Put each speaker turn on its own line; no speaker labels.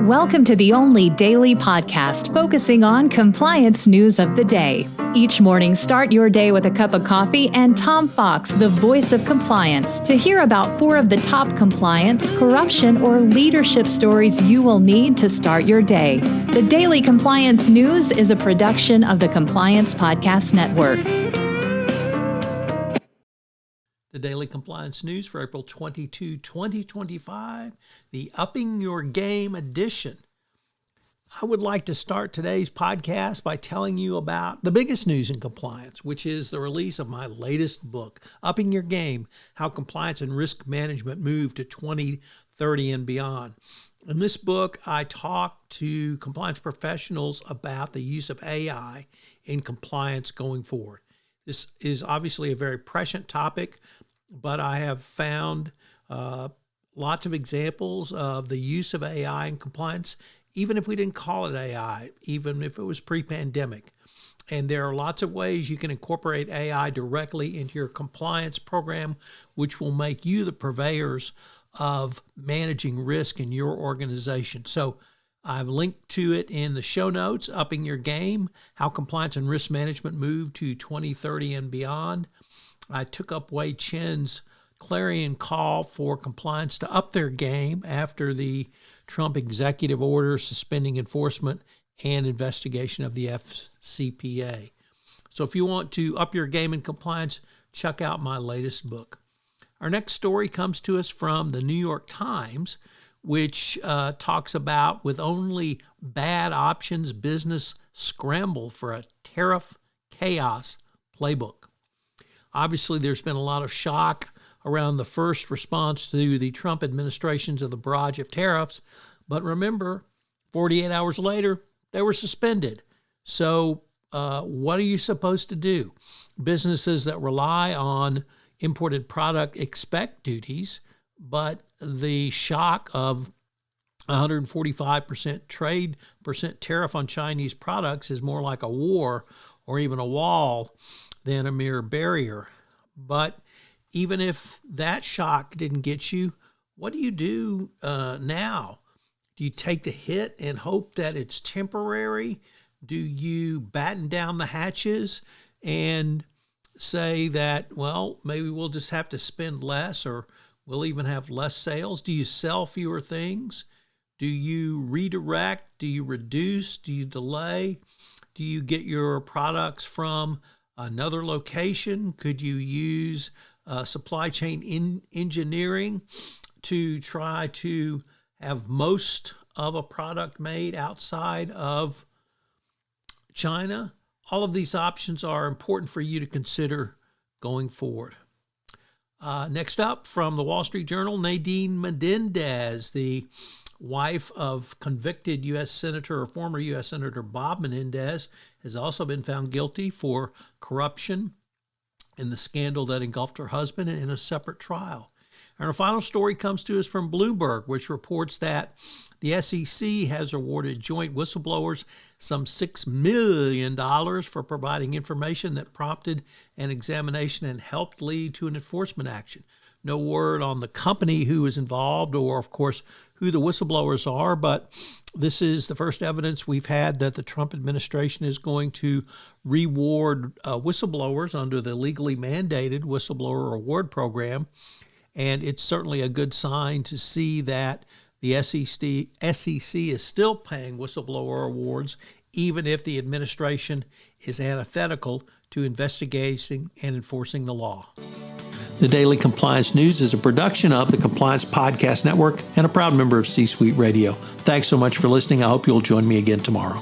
Welcome to the only daily podcast focusing on compliance news of the day. Each morning, start your day with a cup of coffee and Tom Fox, the voice of compliance, to hear about 4 of the top compliance, corruption, or leadership stories you will need to start your day. The Daily Compliance News is a production of the Compliance Podcast Network.
The Daily Compliance News for April 22, 2025, the Upping Your Game edition. I would like to start today's podcast by telling you about the biggest news in compliance, which is the release of my latest book, Upping Your Game, How Compliance and Risk Management Move to 2030 and Beyond. In this book, I talk to compliance professionals about the use of AI in compliance going forward. This is obviously a very prescient topic, but I have found lots of examples of the use of AI in compliance, even if we didn't call it AI, even if it was pre-pandemic. And there are lots of ways you can incorporate AI directly into your compliance program, which will make you the purveyors of managing risk in your organization. So I've linked to it in the show notes, Upping Your Game, How Compliance and Risk Management Move to 2030 and Beyond. I took up Wei Chen's clarion call for compliance to up their game after the Trump executive order suspending enforcement and investigation of the FCPA. So if you want to up your game in compliance, check out my latest book. Our next story comes to us from the New York Times, which talks about, with only bad options, business scrambled for a tariff chaos playbook. Obviously, there's been a lot of shock around the first response to the Trump administrations of the barrage of tariffs. But remember, 48 hours later, they were suspended. So what are you supposed to do? Businesses that rely on imported product expect duties, but the shock of 145% tariff on Chinese products is more like a war or even a wall than a mere barrier. But even if that shock didn't get you, what do you do now? Do you take the hit and hope that it's temporary? Do you batten down the hatches and say that, well, maybe we'll just have to spend less, or we'll even have less sales? Do you sell fewer things? Do you redirect? Do you reduce? Do you delay? Do you get your products from another location? Could you use supply chain engineering to try to have most of a product made outside of China? All of these options are important for you to consider going forward. Next up, from the Wall Street Journal, Nadine Menendez, the wife of convicted former U.S. Senator Bob Menendez, has also been found guilty for corruption in the scandal that engulfed her husband in a separate trial. And our final story comes to us from Bloomberg, which reports that the SEC has awarded joint whistleblowers some $6 million for providing information that prompted an examination and helped lead to an enforcement action. No word on the company who is involved or, of course, who the whistleblowers are, but this is the first evidence we've had that the Trump administration is going to reward whistleblowers under the legally mandated whistleblower award program. And it's certainly a good sign to see that the SEC is still paying whistleblower awards, even if the administration is antithetical to investigating and enforcing the law. The Daily Compliance News is a production of the Compliance Podcast Network and a proud member of C-Suite Radio. Thanks so much for listening. I hope you'll join me again tomorrow.